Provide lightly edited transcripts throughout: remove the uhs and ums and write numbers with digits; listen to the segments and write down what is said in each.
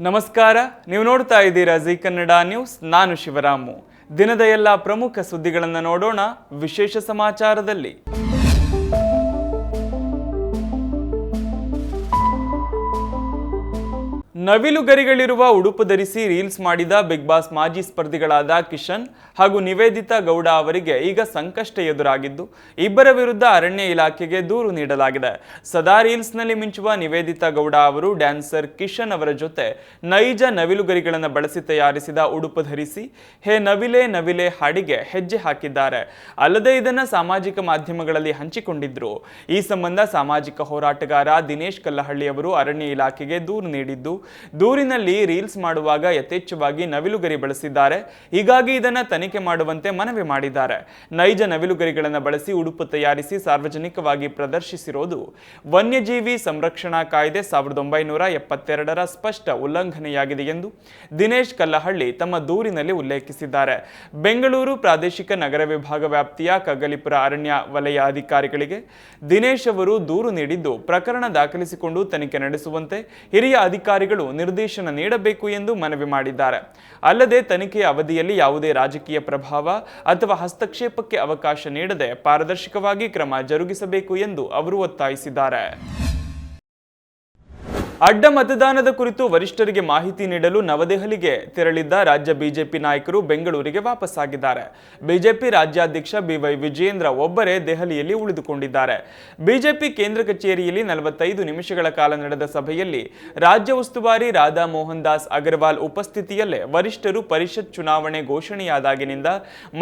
ನಮಸ್ಕಾರ, ನೀವು ನೋಡ್ತಾ ಇದ್ದೀರಾ ಜಿ ಕನ್ನಡ ನ್ಯೂಸ್. ನಾನು ಶಿವರಾಮು. ದಿನದ ಎಲ್ಲ ಪ್ರಮುಖ ಸುದ್ದಿಗಳನ್ನು ನೋಡೋಣ ವಿಶೇಷ ಸಮಾಚಾರದಲ್ಲಿ. ನವಿಲುಗರಿಗಳಿರುವ ಉಡುಪು ಧರಿಸಿ ರೀಲ್ಸ್ ಮಾಡಿದ ಬಿಗ್ ಬಾಸ್ ಮಾಜಿ ಸ್ಪರ್ಧಿಗಳಾದ ಕಿಶನ್ ಹಾಗೂ ನಿವೇದಿತಾ ಗೌಡ ಅವರಿಗೆ ಈಗ ಸಂಕಷ್ಟ ಎದುರಾಗಿದ್ದು, ಇಬ್ಬರ ವಿರುದ್ಧ ಅರಣ್ಯ ಇಲಾಖೆಗೆ ದೂರು ನೀಡಲಾಗಿದೆ. ಸದಾ ರೀಲ್ಸ್ನಲ್ಲಿ ಮಿಂಚುವ ನಿವೇದಿತಾ ಗೌಡ ಅವರು ಡ್ಯಾನ್ಸರ್ ಕಿಶನ್ ಅವರ ಜೊತೆ ನೈಜ ನವಿಲುಗರಿಗಳನ್ನು ಬಳಸಿ ತಯಾರಿಸಿದ ಉಡುಪು ಧರಿಸಿ ಹೇ ನವಿಲೆ ನವಿಲೆ ಹಾಡಿಗೆ ಹೆಜ್ಜೆ ಹಾಕಿದ್ದಾರೆ. ಅಲ್ಲದೆ ಇದನ್ನ ಸಾಮಾಜಿಕ ಮಾಧ್ಯಮಗಳಲ್ಲಿ ಹಂಚಿಕೊಂಡಿದ್ರು. ಈ ಸಂಬಂಧ ಸಾಮಾಜಿಕ ಹೋರಾಟಗಾರ ದಿನೇಶ್ ಕಲ್ಲಹಳ್ಳಿ ಅವರು ಅರಣ್ಯ ಇಲಾಖೆಗೆ ದೂರು ನೀಡಿದ್ದು, ದೂರಿನಲ್ಲಿ ರೀಲ್ಸ್ ಮಾಡುವಾಗ ಯಥೇಚ್ಛವಾಗಿ ನವಿಲುಗರಿ ಬಳಸಿದ್ದಾರೆ. ಹೀಗಾಗಿ ಇದನ್ನು ತನಿಖೆ ಮಾಡುವಂತೆ ಮನವಿ ಮಾಡಿದ್ದಾರೆ. ನೈಜ ನವಿಲುಗರಿಗಳನ್ನು ಬಳಸಿ ಉಡುಪು ತಯಾರಿಸಿ ಸಾರ್ವಜನಿಕವಾಗಿ ಪ್ರದರ್ಶಿಸಿರೋದು ವನ್ಯಜೀವಿ ಸಂರಕ್ಷಣಾ ಕಾಯ್ದೆ 1972ರ ಸ್ಪಷ್ಟ ಉಲ್ಲಂಘನೆಯಾಗಿದೆ ಎಂದು ದಿನೇಶ್ ಕಲ್ಲಹಳ್ಳಿ ತಮ್ಮ ದೂರಿನಲ್ಲಿ ಉಲ್ಲೇಖಿಸಿದ್ದಾರೆ. ಬೆಂಗಳೂರು ಪ್ರಾದೇಶಿಕ ನಗರ ವಿಭಾಗ ವ್ಯಾಪ್ತಿಯ ಕಗ್ಗಲಿಪುರ ಅರಣ್ಯ ವಲಯ ಅಧಿಕಾರಿಗಳಿಗೆ ದಿನೇಶ್ ಅವರು ದೂರು ನೀಡಿದ್ದು, ಪ್ರಕರಣ ದಾಖಲಿಸಿಕೊಂಡು ತನಿಖೆ ನಡೆಸುವಂತೆ ಹಿರಿಯ ಅಧಿಕಾರಿಗಳು ನಿರ್ದೇಶನ ನೀಡಬೇಕು ಎಂದು ಮನವಿ ಮಾಡಿದ್ದಾರೆ. ಅಲ್ಲದೆ ತನಿಖೆಯ ಅವಧಿಯಲ್ಲಿ ಯಾವುದೇ ರಾಜಕೀಯ ಪ್ರಭಾವ ಅಥವಾ ಹಸ್ತಕ್ಷೇಪಕ್ಕೆ ಅವಕಾಶ ನೀಡದೆ ಪಾರದರ್ಶಕವಾಗಿ ಕ್ರಮ ಜರುಗಿಸಬೇಕು ಎಂದು ಅವರು ಒತ್ತಾಯಿಸಿದ್ದಾರೆ. ಅಡ್ಡ ಮತದಾನದ ಕುರಿತು ವರಿಷ್ಠರಿಗೆ ಮಾಹಿತಿ ನೀಡಲು ನವದೆಹಲಿಗೆ ತೆರಳಿದ್ದ ರಾಜ್ಯ ಬಿಜೆಪಿ ನಾಯಕರು ಬೆಂಗಳೂರಿಗೆ ವಾಪಸ್ಸಾಗಿದ್ದಾರೆ. ಬಿಜೆಪಿ ರಾಜ್ಯಾಧ್ಯಕ್ಷ ಬಿವೈ ವಿಜಯೇಂದ್ರ ಒಬ್ಬರೇ ದೆಹಲಿಯಲ್ಲಿ ಉಳಿದುಕೊಂಡಿದ್ದಾರೆ. ಬಿಜೆಪಿ ಕೇಂದ್ರ ಕಚೇರಿಯಲ್ಲಿ 45 ನಿಮಿಷಗಳ ಕಾಲ ನಡೆದ ಸಭೆಯಲ್ಲಿ ರಾಜ್ಯ ಉಸ್ತುವಾರಿ ರಾಧಾ ಮೋಹನ್ ದಾಸ್ ಅಗರ್ವಾಲ್ ಉಪಸ್ಥಿತಿಯಲ್ಲೇ ವರಿಷ್ಠರು ಪರಿಷತ್ ಚುನಾವಣೆ ಘೋಷಣೆಯಾದಾಗಿನಿಂದ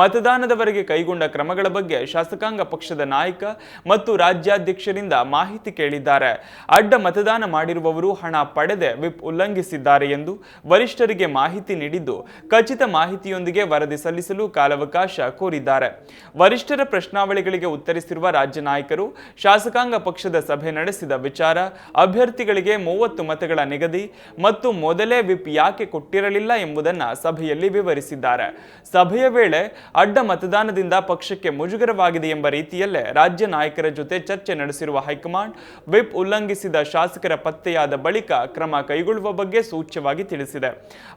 ಮತದಾನದವರೆಗೆ ಕೈಗೊಂಡ ಕ್ರಮಗಳ ಬಗ್ಗೆ ಶಾಸಕಾಂಗ ಪಕ್ಷದ ನಾಯಕ ಮತ್ತು ರಾಜ್ಯಾಧ್ಯಕ್ಷರಿಂದ ಮಾಹಿತಿ ಕೇಳಿದ್ದಾರೆ. ಅಡ್ಡ ಮತದಾನ ಮಾಡಿರುವವರು ಹಣ ಪಡೆದೆ ವಿಪ್ ಉಲ್ಲಂಘಿಸಿದ್ದಾರೆ ಎಂದು ವರಿಷ್ಠರಿಗೆ ಮಾಹಿತಿ ನೀಡಿದ್ದು, ಖಚಿತ ಮಾಹಿತಿಯೊಂದಿಗೆ ವರದಿ ಸಲ್ಲಿಸಲು ಕಾಲಾವಕಾಶ ಕೋರಿದ್ದಾರೆ. ವರಿಷ್ಠರ ಪ್ರಶ್ನಾವಳಿಗಳಿಗೆ ಉತ್ತರಿಸಿರುವ ರಾಜ್ಯ ನಾಯಕರು ಶಾಸಕಾಂಗ ಪಕ್ಷದ ಸಭೆ ನಡೆಸಿದ ವಿಚಾರ, ಅಭ್ಯರ್ಥಿಗಳಿಗೆ 30 ಮತಗಳ ನಿಗದಿ ಮತ್ತು ಮೊದಲೇ ವಿಪ್ ಯಾಕೆ ಕೊಟ್ಟಿರಲಿಲ್ಲ ಎಂಬುದನ್ನು ಸಭೆಯಲ್ಲಿ ವಿವರಿಸಿದ್ದಾರೆ. ಸಭೆಯ ವೇಳೆ ಅಡ್ಡ ಮತದಾನದಿಂದ ಪಕ್ಷಕ್ಕೆ ಮುಜುಗರವಾಗಿದೆ ಎಂಬ ರೀತಿಯಲ್ಲೇ ರಾಜ್ಯ ನಾಯಕರ ಜೊತೆ ಚರ್ಚೆ ನಡೆಸಿರುವ ಹೈಕಮಾಂಡ್ ವಿಪ್ ಉಲ್ಲಂಘಿಸಿದ ಶಾಸಕರ ಪತ್ತೆಯಾದ ಬಳಿಕ ಕ್ರಮ ಕೈಗೊಳ್ಳುವ ಬಗ್ಗೆ ಸೂಚ್ಯವಾಗಿ ತಿಳಿಸಿದೆ.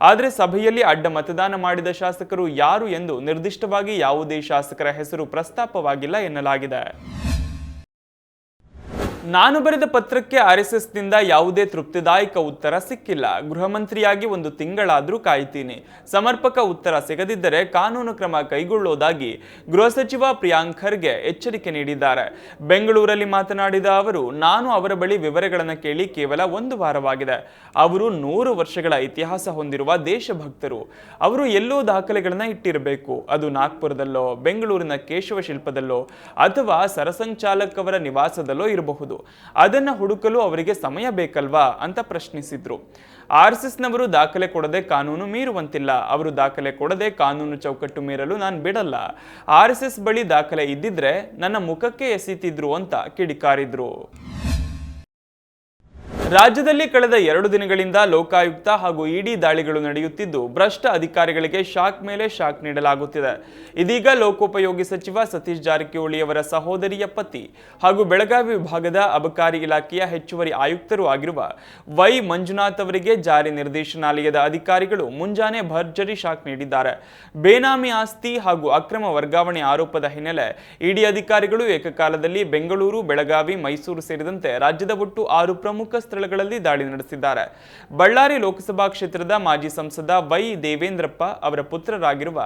ಆದರೆ ಸಭೆಯಲ್ಲಿ ಅಡ್ಡ ಮತದಾನ ಮಾಡಿದ ಶಾಸಕರು ಯಾರು ಎಂದು ನಿರ್ದಿಷ್ಟವಾಗಿ ಯಾವುದೇ ಶಾಸಕರ ಹೆಸರು ಪ್ರಸ್ತಾಪವಾಗಿಲ್ಲ ಎನ್ನಲಾಗಿದೆ. ನಾನು ಬರೆದ ಪತ್ರಕ್ಕೆ ಆರ್ಎಸ್ಎಸ್ನಿಂದ ಯಾವುದೇ ತೃಪ್ತಿದಾಯಕ ಉತ್ತರ ಸಿಕ್ಕಿಲ್ಲ. ಗೃಹ ಮಂತ್ರಿಯಾಗಿ 1 ತಿಂಗಳಾದರೂ ಕಾಯ್ತೀನಿ. ಸಮರ್ಪಕ ಉತ್ತರ ಸಿಗದಿದ್ದರೆ ಕಾನೂನು ಕ್ರಮ ಕೈಗೊಳ್ಳುವುದಾಗಿ ಗೃಹ ಸಚಿವ ಪ್ರಿಯಾಂಕ್ ಖರ್ಗೆ ಎಚ್ಚರಿಕೆ ನೀಡಿದ್ದಾರೆ. ಬೆಂಗಳೂರಲ್ಲಿ ಮಾತನಾಡಿದ ಅವರು, ನಾನು ಅವರ ಬಳಿ ವಿವರಗಳನ್ನು ಕೇಳಿ ಕೇವಲ 1 ವಾರವಾಗಿದೆ. ಅವರು 100 ವರ್ಷಗಳ ಇತಿಹಾಸ ಹೊಂದಿರುವ ದೇಶಭಕ್ತರು. ಅವರು ಎಲ್ಲೋ ದಾಖಲೆಗಳನ್ನು ಇಟ್ಟಿರಬೇಕು. ಅದು ನಾಗ್ಪುರದಲ್ಲೋ, ಬೆಂಗಳೂರಿನ ಕೇಶವ ಶಿಲ್ಪದಲ್ಲೋ ಅಥವಾ ಸರಸಂಘಚಾಲಕ್ ಅವರ ನಿವಾಸದಲ್ಲೋ ಇರಬಹುದು. ಅದನ್ನು ಹುಡುಕಲು ಅವರಿಗೆ ಸಮಯ ಬೇಕಲ್ವಾ ಅಂತ ಪ್ರಶ್ನಿಸಿದ್ರು. ಆರ್ಎಸ್ಎಸ್ನವರು ದಾಖಲೆ ಕೊಡದೆ ಕಾನೂನು ಮೀರುವಂತಿಲ್ಲ. ಅವರು ದಾಖಲೆ ಕೊಡದೆ ಕಾನೂನು ಚೌಕಟ್ಟು ಮೀರಲು ನಾನು ಬಿಡಲ್ಲ. ಆರ್ಎಸ್ಎಸ್ ಬಳಿ ದಾಖಲೆ ಇದ್ದಿದ್ರೆ ನನ್ನ ಮುಖಕ್ಕೆ ಎಸೀತಿದ್ರು ಅಂತ ಕಿಡಿಕಾರಿದ್ರು. ರಾಜ್ಯದಲ್ಲಿ ಕಳೆದ 2 ದಿನಗಳಿಂದ ಲೋಕಾಯುಕ್ತ ಹಾಗೂ ಇಡಿ ದಾಳಿಗಳು ನಡೆಯುತ್ತಿದ್ದು, ಭ್ರಷ್ಟ ಅಧಿಕಾರಿಗಳಿಗೆ ಶಾಕ್ ಮೇಲೆ ಶಾಕ್ ನೀಡಲಾಗುತ್ತಿದೆ. ಇದೀಗ ಲೋಕೋಪಯೋಗಿ ಸಚಿವ ಸತೀಶ್ ಜಾರಕಿಹೊಳಿ ಅವರ ಸಹೋದರಿಯ ಪತಿ ಹಾಗೂ ಬೆಳಗಾವಿ ವಿಭಾಗದ ಅಬಕಾರಿ ಇಲಾಖೆಯ ಹೆಚ್ಚುವರಿ ಆಯುಕ್ತರು ಆಗಿರುವ ವೈ ಮಂಜುನಾಥ್ ಅವರಿಗೆ ಜಾರಿ ನಿರ್ದೇಶನಾಲಯದ ಅಧಿಕಾರಿಗಳು ಮುಂಜಾನೆ ಭರ್ಜರಿ ಶಾಕ್ ನೀಡಿದ್ದಾರೆ. ಬೇನಾಮಿ ಆಸ್ತಿ ಹಾಗೂ ಅಕ್ರಮ ವರ್ಗಾವಣೆ ಆರೋಪದ ಹಿನ್ನೆಲೆ ಇಡಿ ಅಧಿಕಾರಿಗಳು ಏಕಕಾಲದಲ್ಲಿ ಬೆಂಗಳೂರು, ಬೆಳಗಾವಿ, ಮೈಸೂರು ಸೇರಿದಂತೆ ರಾಜ್ಯದ ಒಟ್ಟು 6 ಪ್ರಮುಖ ಸ್ಥಳಗಳಲ್ಲಿ ದಾಳಿ ನಡೆಸಿದ್ದಾರೆ. ಬಳ್ಳಾರಿ ಲೋಕಸಭಾ ಕ್ಷೇತ್ರದ ಮಾಜಿ ಸಂಸದ ವೈ ದೇವೇಂದ್ರಪ್ಪ ಅವರ ಪುತ್ರರಾಗಿರುವ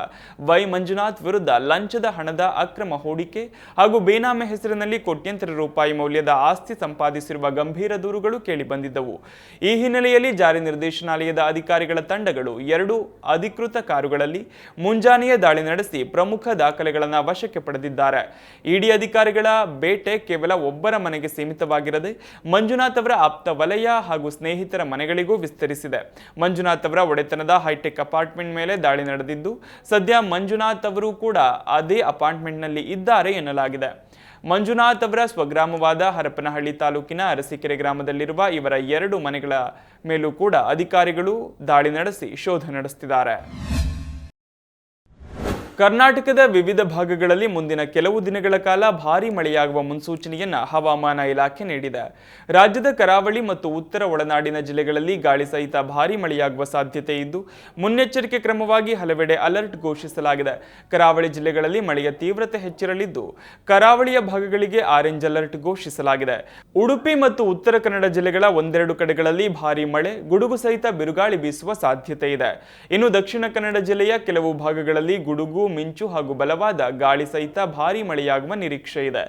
ವೈ ಮಂಜುನಾಥ್ ವಿರುದ್ಧ ಲಂಚದ ಹಣದ ಅಕ್ರಮ ಹೂಡಿಕೆ ಹಾಗೂ ಬೇನಾಮಿ ಹೆಸರಿನಲ್ಲಿ ಕೋಟ್ಯಂತರ ರೂಪಾಯಿ ಮೌಲ್ಯದ ಆಸ್ತಿ ಸಂಪಾದಿಸಿರುವ ಗಂಭೀರ ದೂರುಗಳು ಕೇಳಿಬಂದಿದ್ದವು. ಈ ಹಿನ್ನೆಲೆಯಲ್ಲಿ ಜಾರಿ ನಿರ್ದೇಶನಾಲಯದ ಅಧಿಕಾರಿಗಳ ತಂಡಗಳು 2 ಅಧಿಕೃತ ಕಾರುಗಳಲ್ಲಿ ಮುಂಜಾನೆಯೇ ದಾಳಿ ನಡೆಸಿ ಪ್ರಮುಖ ದಾಖಲೆಗಳನ್ನು ವಶಕ್ಕೆ ಪಡೆದಿದ್ದಾರೆ. ಇಡಿ ಅಧಿಕಾರಿಗಳ ಬೇಟೆ ಕೇವಲ ಒಬ್ಬರ ಮನೆಗೆ ಸೀಮಿತವಾಗಿರದೆ ಮಂಜುನಾಥ್ ಅವರ ಆಪ್ತ ವಲಯ ಹಾಗೂ ಸ್ನೇಹಿತರ ಮನೆಗಳಿಗೂ ವಿಸ್ತರಿಸಿದೆ. ಮಂಜುನಾಥ್ ಅವರ ಒಡೆತನದ ಹೈಟೆಕ್ ಅಪಾರ್ಟ್ಮೆಂಟ್ ಮೇಲೆ ದಾಳಿ ನಡೆದಿದ್ದು, ಸದ್ಯ ಮಂಜುನಾಥ್ ಅವರು ಕೂಡ ಅದೇ ಅಪಾರ್ಟ್ಮೆಂಟ್ನಲ್ಲಿ ಇದ್ದಾರೆ ಎನ್ನಲಾಗಿದೆ. ಮಂಜುನಾಥ್ ಅವರ ಸ್ವಗ್ರಾಮವಾದ ಹರಪನಹಳ್ಳಿ ತಾಲೂಕಿನ ಅರಸೀಕೆರೆ ಗ್ರಾಮದಲ್ಲಿರುವ ಇವರ 2 ಮನೆಗಳ ಮೇಲೂ ಕೂಡ ಅಧಿಕಾರಿಗಳು ದಾಳಿ ನಡೆಸಿ ಶೋಧ ನಡೆಸುತ್ತಿದ್ದಾರೆ. ಕರ್ನಾಟಕದ ವಿವಿಧ ಭಾಗಗಳಲ್ಲಿ ಮುಂದಿನ ಕೆಲವು ದಿನಗಳ ಕಾಲ ಭಾರೀ ಮಳೆಯಾಗುವ ಮುನ್ಸೂಚನೆಯನ್ನ ಹವಾಮಾನ ಇಲಾಖೆ ನೀಡಿದೆ. ರಾಜ್ಯದ ಕರಾವಳಿ ಮತ್ತು ಉತ್ತರ ಒಳನಾಡಿನ ಜಿಲ್ಲೆಗಳಲ್ಲಿ ಗಾಳಿ ಸಹಿತ ಭಾರೀ ಮಳೆಯಾಗುವ ಸಾಧ್ಯತೆ ಇದ್ದು, ಮುನ್ನೆಚ್ಚರಿಕೆ ಕ್ರಮವಾಗಿ ಹಲವೆಡೆ ಅಲರ್ಟ್ ಘೋಷಿಸಲಾಗಿದೆ. ಕರಾವಳಿ ಜಿಲ್ಲೆಗಳಲ್ಲಿ ಮಳೆಯ ತೀವ್ರತೆ ಹೆಚ್ಚಿರಲಿದ್ದು, ಕರಾವಳಿಯ ಭಾಗಗಳಿಗೆ ಆರೆಂಜ್ ಅಲರ್ಟ್ ಘೋಷಿಸಲಾಗಿದೆ. ಉಡುಪಿ ಮತ್ತು ಉತ್ತರ ಕನ್ನಡ ಜಿಲ್ಲೆಗಳ ಒಂದೆರಡು ಕಡೆಗಳಲ್ಲಿ ಭಾರೀ ಮಳೆ, ಗುಡುಗು ಸಹಿತ ಬಿರುಗಾಳಿ ಬೀಸುವ ಸಾಧ್ಯತೆ ಇದೆ. ಇನ್ನು ದಕ್ಷಿಣ ಕನ್ನಡ ಜಿಲ್ಲೆಯ ಕೆಲವು ಭಾಗಗಳಲ್ಲಿ ಗುಡುಗು, ಮಿಂಚು ಹಾಗೂ ಬಲವಾದ ಗಾಳಿ ಸಹಿತ ಭಾರೀ ಮಳೆಯಾಗುವ ನಿರೀಕ್ಷೆ ಇದೆ.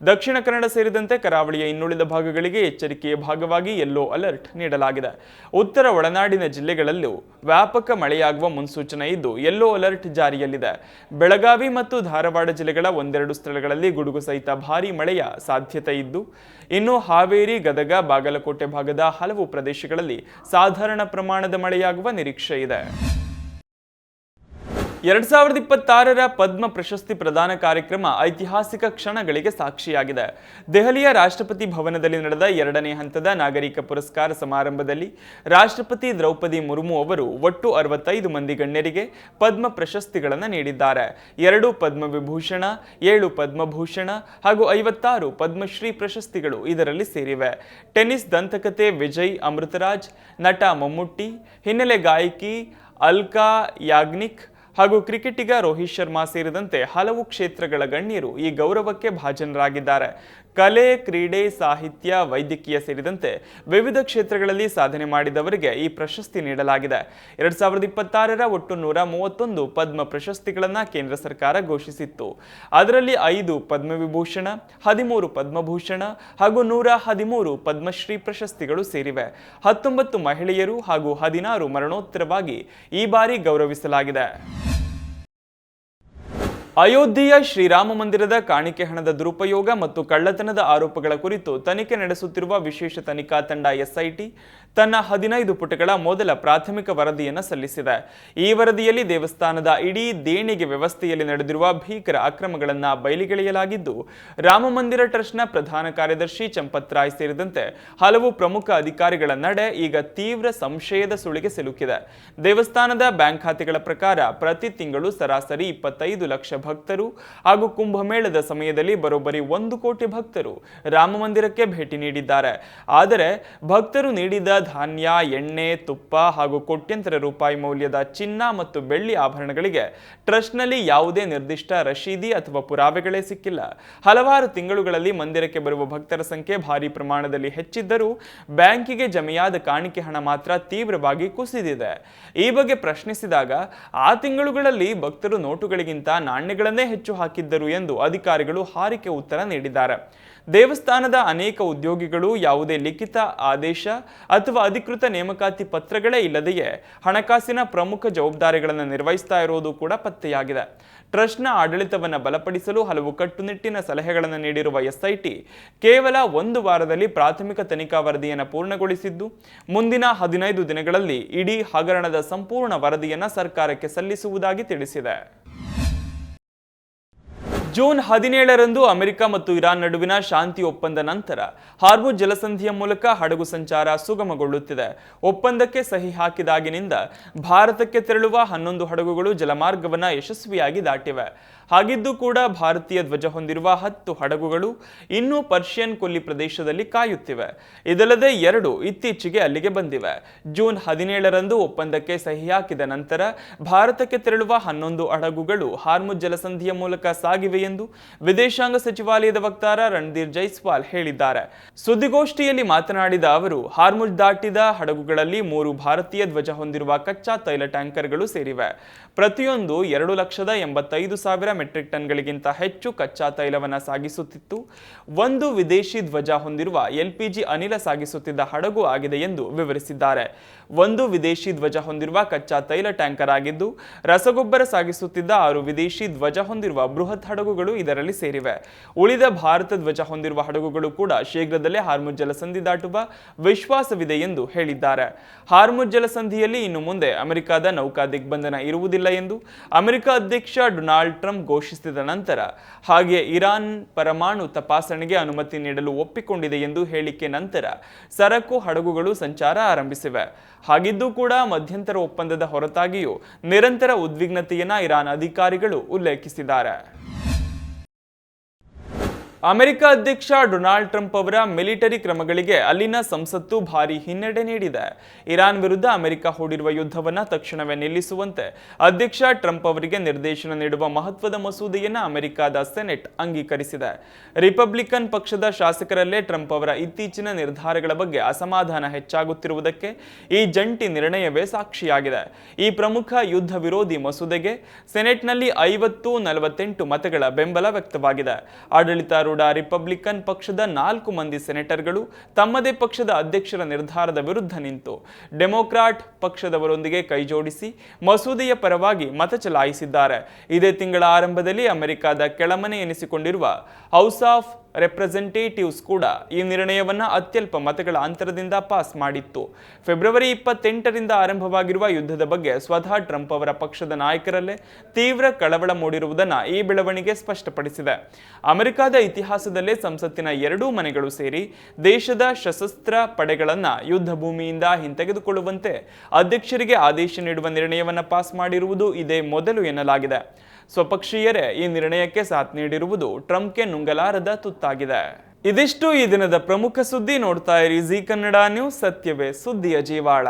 ದಕ್ಷಿಣ ಕನ್ನಡ ಸೇರಿದಂತೆ ಕರಾವಳಿಯ ಇನ್ನುಳಿದ ಭಾಗಗಳಿಗೆ ಎಚ್ಚರಿಕೆಯ ಭಾಗವಾಗಿ ಯೆಲ್ಲೋ ಅಲರ್ಟ್ ನೀಡಲಾಗಿದೆ. ಉತ್ತರ ಒಳನಾಡಿನ ಜಿಲ್ಲೆಗಳಲ್ಲೂ ವ್ಯಾಪಕ ಮಳೆಯಾಗುವ ಮುನ್ಸೂಚನೆ ಇದ್ದು, ಯೆಲ್ಲೋ ಅಲರ್ಟ್ ಜಾರಿಯಲ್ಲಿದೆ. ಬೆಳಗಾವಿ ಮತ್ತು ಧಾರವಾಡ ಜಿಲ್ಲೆಗಳ ಒಂದೆರಡು ಸ್ಥಳಗಳಲ್ಲಿ ಗುಡುಗು ಸಹಿತ ಭಾರೀ ಮಳೆಯ ಸಾಧ್ಯತೆ ಇದ್ದು, ಇನ್ನು ಹಾವೇರಿ, ಗದಗ, ಬಾಗಲಕೋಟೆ ಭಾಗದ ಹಲವು ಪ್ರದೇಶಗಳಲ್ಲಿ ಸಾಧಾರಣ ಪ್ರಮಾಣದ ಮಳೆಯಾಗುವ ನಿರೀಕ್ಷೆ ಇದೆ. 2026ರ ಪದ್ಮ ಪ್ರಶಸ್ತಿ ಪ್ರದಾನ ಕಾರ್ಯಕ್ರಮ ಐತಿಹಾಸಿಕ ಕ್ಷಣಗಳಿಗೆ ಸಾಕ್ಷಿಯಾಗಿದೆ. ದೆಹಲಿಯ ರಾಷ್ಟ್ರಪತಿ ಭವನದಲ್ಲಿ ನಡೆದ 2ನೇ ಹಂತದ ನಾಗರಿಕ ಪುರಸ್ಕಾರ ಸಮಾರಂಭದಲ್ಲಿ ರಾಷ್ಟ್ರಪತಿ ದ್ರೌಪದಿ ಮುರ್ಮು ಅವರು ಒಟ್ಟು 65 ಮಂದಿ ಗಣ್ಯರಿಗೆ ಪದ್ಮ ಪ್ರಶಸ್ತಿಗಳನ್ನು ನೀಡಿದ್ದಾರೆ. 2 ಪದ್ಮವಿಭೂಷಣ, 7 ಪದ್ಮಭೂಷಣ ಹಾಗೂ 56 ಪದ್ಮಶ್ರೀ ಪ್ರಶಸ್ತಿಗಳು ಇದರಲ್ಲಿ ಸೇರಿವೆ. ಟೆನ್ನಿಸ್ ದಂತಕತೆ ವಿಜಯ್ ಅಮೃತರಾಜ್, ನಟ ಮಮ್ಮುಟ್ಟಿ, ಹಿನ್ನೆಲೆ ಗಾಯಕಿ ಅಲ್ಕಾ ಯಾಗ್ನಿಕ್ ಹಾಗೂ ಕ್ರಿಕೆಟಿಗ ರೋಹಿತ್ ಶರ್ಮಾ ಸೇರಿದಂತೆ ಹಲವು ಕ್ಷೇತ್ರಗಳ ಗಣ್ಯರು ಈ ಗೌರವಕ್ಕೆ ಭಾಜನರಾಗಿದ್ದಾರೆ. ಕಲೆ, ಕ್ರೀಡೆ, ಸಾಹಿತ್ಯ, ವೈದ್ಯಕೀಯ ಸೇರಿದಂತೆ ವಿವಿಧ ಕ್ಷೇತ್ರಗಳಲ್ಲಿ ಸಾಧನೆ ಮಾಡಿದವರಿಗೆ ಈ ಪ್ರಶಸ್ತಿ ನೀಡಲಾಗಿದೆ. 2026ರ ಒಟ್ಟು 131 ಪದ್ಮ ಪ್ರಶಸ್ತಿಗಳನ್ನು ಕೇಂದ್ರ ಸರ್ಕಾರ ಘೋಷಿಸಿತ್ತು. ಅದರಲ್ಲಿ 5 ಪದ್ಮವಿಭೂಷಣ, 13 ಪದ್ಮಭೂಷಣ ಹಾಗೂ 113 ಪದ್ಮಶ್ರೀ ಪ್ರಶಸ್ತಿಗಳು ಸೇರಿವೆ. 19 ಮಹಿಳೆಯರು ಹಾಗೂ 16 ಮರಣೋತ್ತರವಾಗಿ ಈ ಬಾರಿ ಗೌರವಿಸಲಾಗಿದೆ. ಅಯೋಧ್ಯೆಯ ಶ್ರೀರಾಮ ಮಂದಿರದ ಕಾಣಿಕೆ ಹಣದ ದುರುಪಯೋಗ ಮತ್ತು ಕಳ್ಳತನದ ಆರೋಪಗಳ ಕುರಿತು ತನಿಖೆ ನಡೆಸುತ್ತಿರುವ ವಿಶೇಷ ತನಿಖಾ ತಂಡ ಎಸ್ಐಟಿ ತನ್ನ 15 ಪುಟಗಳ ಮೊದಲ ಪ್ರಾಥಮಿಕ ವರದಿಯನ್ನು ಸಲ್ಲಿಸಿದೆ. ಈ ವರದಿಯಲ್ಲಿ ದೇವಸ್ಥಾನದ ಇಡೀ ದೇಣಿಗೆ ವ್ಯವಸ್ಥೆಯಲ್ಲಿ ನಡೆದಿರುವ ಭೀಕರ ಅಕ್ರಮಗಳನ್ನು ಬಯಲಿಗೆಳೆಯಲಾಗಿದ್ದು, ರಾಮ ಮಂದಿರ ಟ್ರಸ್ಟ್ನ ಪ್ರಧಾನ ಕಾರ್ಯದರ್ಶಿ ಚಂಪತ್ ರಾಯ್ ಸೇರಿದಂತೆ ಹಲವು ಪ್ರಮುಖ ಅಧಿಕಾರಿಗಳ ನಡೆ ಈಗ ತೀವ್ರ ಸಂಶಯದ ಸುಳಿಗೆ ಸಿಲುಕಿದೆ. ದೇವಸ್ಥಾನದ ಬ್ಯಾಂಕ್ ಖಾತೆಗಳ ಪ್ರಕಾರ ಪ್ರತಿ ತಿಂಗಳು ಸರಾಸರಿ 25 ಲಕ್ಷ ಭಕ್ತರು ಹಾಗೂ ಕುಂಭಮೇಳದ ಸಮಯದಲ್ಲಿ ಬರೋಬ್ಬರಿ 1 ಕೋಟಿ ಭಕ್ತರು ರಾಮ ಮಂದಿರಕ್ಕೆ ಭೇಟಿ ನೀಡಿದ್ದಾರೆ. ಆದರೆ ಭಕ್ತರು ನೀಡಿದ ಧಾನ್ಯ, ಎಣ್ಣೆ, ತುಪ್ಪ ಹಾಗೂ ಕೋಟ್ಯಂತರ ರೂಪಾಯಿ ಮೌಲ್ಯದ ಚಿನ್ನ ಮತ್ತು ಬೆಳ್ಳಿ ಆಭರಣಗಳಿಗೆ ಟ್ರಸ್ಟ್ನಲ್ಲಿ ಯಾವುದೇ ನಿರ್ದಿಷ್ಟ ರಶೀದಿ ಅಥವಾ ಪುರಾವೆಗಳೇ ಸಿಕ್ಕಿಲ್ಲ. ಹಲವಾರು ತಿಂಗಳುಗಳಲ್ಲಿ ಮಂದಿರಕ್ಕೆ ಬರುವ ಭಕ್ತರ ಸಂಖ್ಯೆ ಭಾರಿ ಪ್ರಮಾಣದಲ್ಲಿ ಹೆಚ್ಚಿದ್ದರೂ ಬ್ಯಾಂಕಿಗೆ ಜಮೆಯಾದ ಕಾಣಿಕೆ ಹಣ ಮಾತ್ರ ತೀವ್ರವಾಗಿ ಕುಸಿದಿದೆ. ಈ ಬಗ್ಗೆ ಪ್ರಶ್ನಿಸಿದಾಗ ಆ ತಿಂಗಳುಗಳಲ್ಲಿ ಭಕ್ತರು ನೋಟುಗಳಿಗಿಂತ ನಾಣ್ಯಗಳನ್ನೇ ಹೆಚ್ಚು ಹಾಕಿದ್ದರು ಎಂದು ಅಧಿಕಾರಿಗಳು ಹಾರಿಕೆ ಉತ್ತರ ನೀಡಿದ್ದಾರೆ. ದೇವಸ್ಥಾನದ ಅನೇಕ ಉದ್ಯೋಗಿಗಳು ಯಾವುದೇ ಲಿಖಿತ ಆದೇಶ ಅಥವಾ ಅಧಿಕೃತ ನೇಮಕಾತಿ ಪತ್ರಗಳೇ ಇಲ್ಲದೆಯೇ ಹಣಕಾಸಿನ ಪ್ರಮುಖ ಜವಾಬ್ದಾರಿಗಳನ್ನು ನಿರ್ವಹಿಸ್ತಾ ಇರೋದು ಕೂಡ ಪತ್ತೆಯಾಗಿದೆ. ಟ್ರಸ್ಟ್ನ ಆಡಳಿತವನ್ನು ಬಲಪಡಿಸಲು ಹಲವು ಕಟ್ಟುನಿಟ್ಟಿನ ಸಲಹೆಗಳನ್ನು ನೀಡಿರುವ ಎಸ್ಐಟಿ ಕೇವಲ 1 ವಾರದಲ್ಲಿ ಪ್ರಾಥಮಿಕ ತನಿಖಾ ವರದಿಯನ್ನು ಪೂರ್ಣಗೊಳಿಸಿದ್ದು, ಮುಂದಿನ 15 ದಿನಗಳಲ್ಲಿ ಇಡೀ ಹಗರಣದ ಸಂಪೂರ್ಣ ವರದಿಯನ್ನು ಸರ್ಕಾರಕ್ಕೆ ಸಲ್ಲಿಸುವುದಾಗಿ ತಿಳಿಸಿದೆ. ಜೂನ್ 17ರಂದು ಅಮೆರಿಕ ಮತ್ತು ಇರಾನ್ ನಡುವಿನ ಶಾಂತಿ ಒಪ್ಪಂದ ನಂತರ ಹಾರ್ಮುಜ್ ಜಲಸಂಧಿಯ ಮೂಲಕ ಹಡಗು ಸಂಚಾರ ಸುಗಮಗೊಳ್ಳುತ್ತಿದೆ. ಒಪ್ಪಂದಕ್ಕೆ ಸಹಿ ಹಾಕಿದಾಗಿನಿಂದ ಭಾರತಕ್ಕೆ ತೆರಳುವ 11 ಹಡಗುಗಳು ಜಲಮಾರ್ಗವನ್ನು ಯಶಸ್ವಿಯಾಗಿ ದಾಟಿವೆ. ಹಾಗಿದ್ದು ಕೂಡ ಭಾರತೀಯ ಧ್ವಜ ಹೊಂದಿರುವ 10 ಹಡಗುಗಳು ಇನ್ನೂ ಪರ್ಷಿಯನ್ ಕೊಲ್ಲಿ ಪ್ರದೇಶದಲ್ಲಿ ಕಾಯುತ್ತಿವೆ. ಇದಲ್ಲದೆ 2 ಇತ್ತೀಚೆಗೆ ಅಲ್ಲಿಗೆ ಬಂದಿವೆ. ಜೂನ್ 17ರಂದು ಒಪ್ಪಂದಕ್ಕೆ ಸಹಿ ಹಾಕಿದ ನಂತರ ಭಾರತಕ್ಕೆ ತೆರಳುವ 11 ಹಡಗುಗಳು ಹಾರ್ಮುಜ್ ಜಲಸಂಧಿಯ ಮೂಲಕ ಸಾಗಿವೆ ಎಂದು ವಿದೇಶಾಂಗ ಸಚಿವಾಲಯದ ವಕ್ತಾರ ರಣಧೀರ್ ಜೈಸ್ವಾಲ್ ಹೇಳಿದ್ದಾರೆ. ಸುದ್ದಿಗೋಷ್ಠಿಯಲ್ಲಿ ಮಾತನಾಡಿದ ಅವರು, ಹಾರ್ಮುಜ್ ದಾಟಿದ ಹಡಗುಗಳಲ್ಲಿ 3 ಭಾರತೀಯ ಧ್ವಜ ಹೊಂದಿರುವ ಕಚ್ಚಾ ತೈಲ ಟ್ಯಾಂಕರ್ಗಳು ಸೇರಿವೆ. ಪ್ರತಿಯೊಂದು 2,85,000 ಮೆಟ್ರಿಕ್ ಟನ್ಗಳಿಗಿಂತ ಹೆಚ್ಚು ಕಚ್ಚಾ ತೈಲವನ್ನು ಸಾಗಿಸುತ್ತಿತ್ತು. 1 ವಿದೇಶಿ ಧ್ವಜ ಹೊಂದಿರುವ ಎಲ್ಪಿಜಿ ಅನಿಲ ಸಾಗಿಸುತ್ತಿದ್ದ ಹಡಗು ಆಗಿದೆ ಎಂದು ವಿವರಿಸಿದ್ದಾರೆ. 1 ವಿದೇಶಿ ಧ್ವಜ ಹೊಂದಿರುವ ಕಚ್ಚಾ ತೈಲ ಟ್ಯಾಂಕರ್ ಆಗಿದ್ದು, ರಸಗೊಬ್ಬರ ಸಾಗಿಸುತ್ತಿದ್ದ 6 ವಿದೇಶಿ ಧ್ವಜ ಹೊಂದಿರುವ ಬೃಹತ್ ಹಡಗುಗಳು ಇದರಲ್ಲಿ ಸೇರಿವೆ. ಉಳಿದ ಭಾರತ ಧ್ವಜ ಹೊಂದಿರುವ ಹಡಗುಗಳು ಕೂಡ ಶೀಘ್ರದಲ್ಲೇ ಹಾರ್ಮುಜ್ ಜಲಸಂಧಿ ದಾಟುವ ವಿಶ್ವಾಸವಿದೆ ಎಂದು ಹೇಳಿದ್ದಾರೆ. ಹಾರ್ಮುಜ್ ಜಲಸಂಧಿಯಲ್ಲಿ ಇನ್ನು ಮುಂದೆ ಅಮೆರಿಕದ ನೌಕಾ ದಿಗ್ಬಂಧನ ಇರುವುದಿಲ್ಲ ಎಂದು ಅಮೆರಿಕ ಅಧ್ಯಕ್ಷ ಡೊನಾಲ್ಡ್ ಟ್ರಂಪ್ ಘೋಷಿಸಿದ ನಂತರ ಹಾಗೆ ಇರಾನ್ ಪರಮಾಣು ತಪಾಸಣೆಗೆ ಅನುಮತಿ ನೀಡಲು ಒಪ್ಪಿಕೊಂಡಿದೆ ಎಂದು ಹೇಳಿಕೆ ನಂತರ ಸರಕು ಹಡಗುಗಳು ಸಂಚಾರ ಆರಂಭಿಸಿವೆ. ಹಾಗಿದ್ದೂ ಕೂಡ ಮಧ್ಯಂತರ ಒಪ್ಪಂದದ ಹೊರತಾಗಿಯೂ ನಿರಂತರ ಉದ್ವಿಗ್ನತೆಯನ್ನ ಇರಾನ್ ಅಧಿಕಾರಿಗಳು ಉಲ್ಲೇಖಿಸಿದ್ದಾರೆ. ಅಮೆರಿಕ ಅಧ್ಯಕ್ಷ ಡೊನಾಲ್ಡ್ ಟ್ರಂಪ್ ಅವರ ಮಿಲಿಟರಿ ಕ್ರಮಗಳಿಗೆ ಅಲ್ಲಿನ ಸಂಸತ್ತು ಭಾರಿ ಹಿನ್ನಡೆ ನೀಡಿದೆ. ಇರಾನ್ ವಿರುದ್ಧ ಅಮೆರಿಕ ಹೂಡಿರುವ ಯುದ್ಧವನ್ನು ತಕ್ಷಣವೇ ನಿಲ್ಲಿಸುವಂತೆ ಅಧ್ಯಕ್ಷ ಟ್ರಂಪ್ ಅವರಿಗೆ ನಿರ್ದೇಶನ ನೀಡುವ ಮಹತ್ವದ ಮಸೂದೆಯನ್ನು ಅಮೆರಿಕದ ಸೆನೆಟ್ ಅಂಗೀಕರಿಸಿದೆ. ರಿಪಬ್ಲಿಕನ್ ಪಕ್ಷದ ಶಾಸಕರಲ್ಲೇ ಟ್ರಂಪ್ ಅವರ ಇತ್ತೀಚಿನ ನಿರ್ಧಾರಗಳ ಬಗ್ಗೆ ಅಸಮಾಧಾನ ಹೆಚ್ಚಾಗುತ್ತಿರುವುದಕ್ಕೆ ಈ ಜಂಟಿ ನಿರ್ಣಯವೇ ಸಾಕ್ಷಿಯಾಗಿದೆ. ಈ ಪ್ರಮುಖ ಯುದ್ಧ ವಿರೋಧಿ ಮಸೂದೆಗೆ ಸೆನೆಟ್ನಲ್ಲಿ 50-48 ಮತಗಳ ಬೆಂಬಲ ವ್ಯಕ್ತವಾಗಿದೆ. ಆಡಳಿತಾರೂಢ ರಿಪಬ್ಲಿಕನ್ ಪಕ್ಷದ 4 ಮಂದಿ ಸೆನೆಟರ್ಗಳು ತಮ್ಮದೇ ಪಕ್ಷದ ಅಧ್ಯಕ್ಷರ ನಿರ್ಧಾರದ ವಿರುದ್ಧ ನಿಂತು ಡೆಮೊಕ್ರಾಟ್ ಪಕ್ಷದವರೊಂದಿಗೆ ಕೈಜೋಡಿಸಿ ಮಸೂದೆಯ ಪರವಾಗಿ ಮತ ಚಲಾಯಿಸಿದ್ದಾರೆ. ಇದೇ ತಿಂಗಳ ಆರಂಭದಲ್ಲಿ ಅಮೆರಿಕದ ಕೆಳಮನೆ ಎನಿಸಿಕೊಂಡಿರುವ ಹೌಸ್ ಆಫ್ ರೆಪ್ರೆಸೆಂಟೇಟಿವ್ಸ್ ಕೂಡ ಈ ನಿರ್ಣಯವನ್ನು ಅತ್ಯಲ್ಪ ಮತಗಳ ಅಂತರದಿಂದ ಪಾಸ್ ಮಾಡಿತ್ತು. ಫೆಬ್ರವರಿ 28ರಿಂದ ಆರಂಭವಾಗಿರುವ ಯುದ್ಧದ ಬಗ್ಗೆ ಸ್ವತಃ ಟ್ರಂಪ್ ಅವರ ಪಕ್ಷದ ನಾಯಕರಲ್ಲೇ ತೀವ್ರ ಕಳವಳ ಮೂಡಿರುವುದನ್ನು ಈ ಬೆಳವಣಿಗೆ ಸ್ಪಷ್ಟಪಡಿಸಿದೆ. ಅಮೆರಿಕದ ಇತಿಹಾಸದಲ್ಲೇ ಸಂಸತ್ತಿನ 2 ಮನೆಗಳು ಸೇರಿ ದೇಶದ ಸಶಸ್ತ್ರ ಪಡೆಗಳನ್ನು ಯುದ್ಧ ಭೂಮಿಯಿಂದ ಹಿಂತೆಗೆದುಕೊಳ್ಳುವಂತೆ ಅಧ್ಯಕ್ಷರಿಗೆ ಆದೇಶ ನೀಡುವ ನಿರ್ಣಯವನ್ನು ಪಾಸ್ ಮಾಡಿರುವುದು ಇದೇ ಮೊದಲು ಎನ್ನಲಾಗಿದೆ. ಸ್ವಪಕ್ಷೀಯರೇ ಈ ನಿರ್ಣಯಕ್ಕೆ ಸಾಥ್ ನೀಡಿರುವುದು ಟ್ರಂಪ್ಗೆ ನುಂಗಲಾರದ ತುತ್ತಾಗಿದೆ. ಇದಿಷ್ಟು ಈ ದಿನದ ಪ್ರಮುಖ ಸುದ್ದಿ. ನೋಡ್ತಾ ಇರಿ ಜೀ ಕನ್ನಡ ನ್ಯೂಸ್, ಸತ್ಯವೇ ಸುದ್ದಿಯ ಜೀವಾಳ.